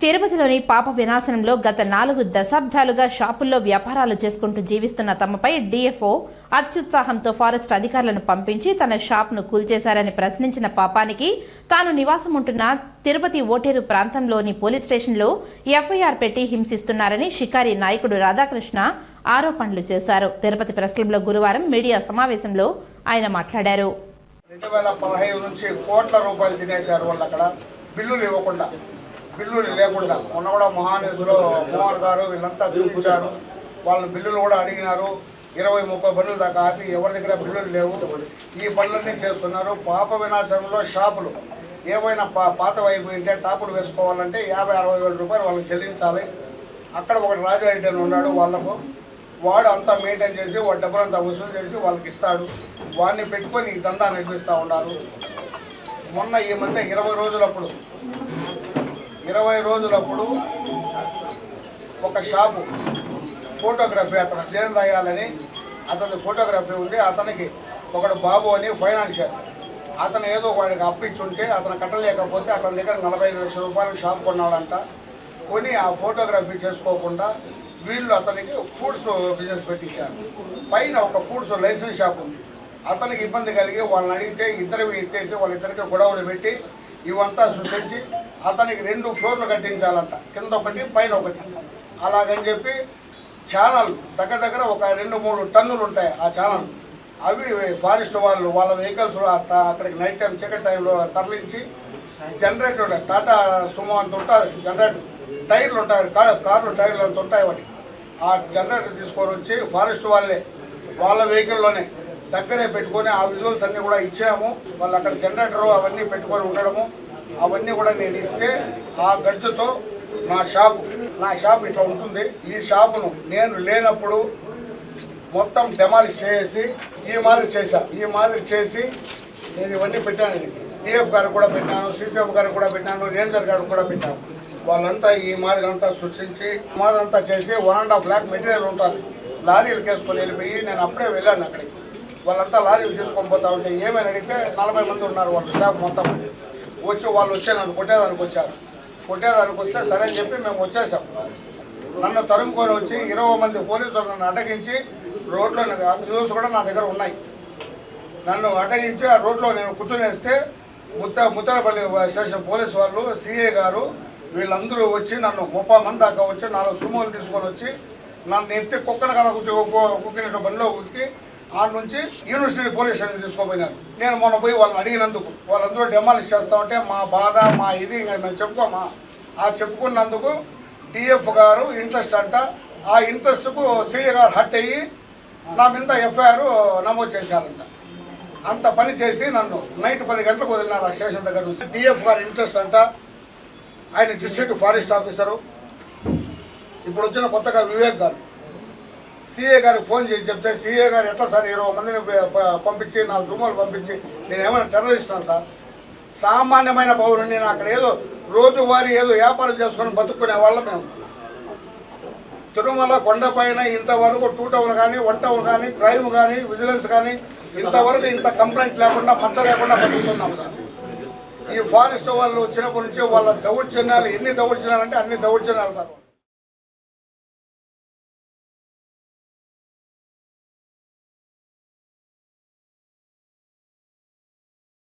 తిరుపతిలోని పాప వినాశనంలో గత 4 దశాబ్దాలుగా షాపుల్లో వ్యాపారాలు చేసుకుంటూ జీవిస్తున్న తమపై డీఎఫ్ఓ అత్యుత్సాహంతో ఫారెస్ట్ అధికారులను పంపించి తన షాప్ను కూల్చేశారని ప్రశ్నించిన పాపానికి తాను నివాసం ఉంటున్న తిరుపతి ఓటేరు ప్రాంతంలోని పోలీస్ స్టేషన్లో ఎఫ్ఐఆర్ పెట్టి హింసిస్తున్నారని షికారి నాయకుడు రాధాకృష్ణ ఆరోపణలు చేశారు. తిరుపతి ప్రెస్ క్లబ్లో గురువారం మీడియా సమావేశంలో ఆయన మాట్లాడారు. 2015 నుంచి కోట్ల రూపాయలు తినేశారు వాళ్ళు. అక్కడ బిల్లులు ఇవ్వకుండా, బిల్లులు లేకుండా మొన్న కూడా మహానేసులో మోహన్ గారు వీళ్ళంతా చూపించారు. వాళ్ళని బిల్లులు కూడా అడిగినారు. 20-30 బండ్లు దాకా ఆపి ఎవరి దగ్గర బిల్లులు లేవు. ఈ పనులన్నీ చేస్తున్నారు. పాప వినాశనంలో షాపులు ఏవైనా పాతవి అయిపోయింటే టాపులు వేసుకోవాలంటే 50-60 వేల రూపాయలు వాళ్ళకి చెల్లించాలి. అక్కడ ఒకటి రాజారెడ్డి అని ఉన్నాడు, వాళ్ళకు వాడు అంతా మెయింటైన్ చేసి వాడి డబ్బులంతా వసూలు చేసి వాళ్ళకి ఇస్తాడు. వాడిని పెట్టుకొని ఈ దందా నడిపిస్తూ ఉన్నారు. మొన్న ఈ మధ్య 20 రోజులప్పుడు ఒక షాపు ఫోటోగ్రఫీ అతను జైన్ రాయాలని అతని ఫోటోగ్రఫీ ఉంది. అతనికి ఒకడు బాబు అని ఫైనాన్షియర్ అతను ఏదో వాడికి అప్పించుంటే అతను కట్టలేకపోతే అతని దగ్గర 45 లక్షల రూపాయలు షాప్ కొన్నాడంట. కొని ఆ ఫోటోగ్రఫీ చేసుకోకుండా వీళ్ళు అతనికి ఫుడ్స్ బిజినెస్ పెట్టించారు. పైన ఒక ఫుడ్స్ లైసెన్స్ షాప్ ఉంది. అతనికి ఇబ్బంది కలిగి వాళ్ళని అడిగితే ఇద్దరు ఎత్తేసి వాళ్ళిద్దరికి గొడవలు పెట్టి ఇవంతా సృష్టించి అతనికి 2 ఫ్లోర్లు కట్టించాలంట, కింద ఒకటి పైన ఒకటి. అలాగని చెప్పి ఛానల్ దగ్గర ఒక 2-3 టన్నులు ఉంటాయి ఆ ఛానల్. అవి ఫారెస్ట్ వాళ్ళు వాళ్ళ వెహికల్స్ అక్కడికి నైట్ టైం చీకటి టైంలో తరలించి జనరేటర్ టాటా సుమో అంత ఉంటుంది జనరేటర్, టైర్లు ఉంటాయి కార్లు టైర్లు అంత ఉంటాయి వాటి. ఆ జనరేటర్ తీసుకొని వచ్చి ఫారెస్ట్ వాళ్ళ వెహికల్లోనే దగ్గరే పెట్టుకొని ఆ విజువల్స్ అన్నీ కూడా ఇచ్చాము. వాళ్ళు అక్కడ జనరేటర్ అవన్నీ పెట్టుకొని ఉండడము అవన్నీ కూడా నేను ఇస్తే ఆ గడ్జుతో నా షాప్ ఇట్లా ఉంటుంది. ఈ షాపును నేను లేనప్పుడు మొత్తం డెమాలిష్ చేసి ఈ మాదిరి చేసి నేను ఇవన్నీ పెట్టాను. డిఎఫ్ గారికి కూడా పెట్టాను, సిసిఎఫ్ గారికి కూడా పెట్టాను, రేంజర్ గారికి కూడా పెట్టాను. వాళ్ళంతా ఈ మాదిరి అంతా సృష్టించి మాదంతా చేసి 1.5 lakh మెటీరియల్ ఉంటుంది. లారీలు కేసుకొని వెళ్ళిపోయి నేను అప్పుడే వెళ్ళాను అక్కడికి. వాళ్ళంతా లారీలు తీసుకొని పోతా ఉంటే ఏమైనా అడిగితే 40 మంది ఉన్నారు వాళ్ళు షాప్ మొత్తం వాళ్ళు వచ్చి నన్ను కొట్టేదానికి వస్తే సరే అని చెప్పి మేము వచ్చేసాం. నన్ను తరుముకొని వచ్చి 20 మంది పోలీసులు నన్ను అడ్డగించి రోడ్లో విజువల్స్ కూడా నా దగ్గర ఉన్నాయి. నన్ను అడ్డగించి ఆ రోడ్లో నేను కూర్చొనేస్తే ముత్తలపల్లి స్టేషన్ పోలీసు వాళ్ళు, సిఐ గారు వీళ్ళందరూ వచ్చి నన్ను 30 మంది దాకా వచ్చి 4 సుమోలు తీసుకొని వచ్చి నన్ను ఎత్తి కుక్కన కదా కుక్కినట్టు బండిలో ఉతికి ఆ నుంచి యూనివర్సిటీ పోలీస్ స్టేషన్ తీసుకోపోయినారు. నేను మొన్న పోయి వాళ్ళని అడిగినందుకు వాళ్ళందరూ డెమాలిష్ చేస్తా ఉంటే మా బాధ మా ఇది ఇంకా మేము చెప్పుకోమా. ఆ చెప్పుకున్నందుకు డిఎఫ్ గారు ఇంట్రెస్ట్ అంట. ఆ ఇంట్రెస్ట్కు సిఐ గారు హట్ అయ్యి నా మీద ఎఫ్ఐఆర్ నమోదు చేశారంట. అంత పని చేసి నన్ను నైట్ 10 గంటలకు వదిలినారు ఆ స్టేషన్ దగ్గర నుంచి. డిఎఫ్ గారు ఇంట్రెస్ట్ అంట. ఆయన డిస్ట్రిక్ట్ ఫారెస్ట్ ఆఫీసరు. ఇప్పుడు వచ్చిన కొత్తగా వివేక్ గారు సిఏ గారికి ఫోన్ చేసి చెప్తే సిఏ గారు ఎట్లా సార్ 20 మందిని పంపించి 4 రూములు పంపించి నేను ఏమైనా టెర్రరిస్టాను సార్? సామాన్యమైన పౌరుని. నేను అక్కడ ఏదో రోజువారీ ఏదో వ్యాపారం చేసుకొని బతుక్కునే వాళ్ళం మేము. తిరుమల కొండపైన ఇంతవరకు 2 టౌన్ కానీ 1 టౌన్ కానీ క్రైమ్ కానీ విజిలెన్స్ కానీ ఇంతవరకు ఇంత కంప్లైంట్ లేకుండా మచ్చ లేకుండా బతుకుతున్నాం సార్. ఈ ఫారెస్ట్ వాళ్ళు వచ్చినప్పటి నుంచి వాళ్ళ దౌర్జన్యాలు ఎన్ని దౌర్జన్యాలు అంటే అన్ని దౌర్జన్యాలు సార్.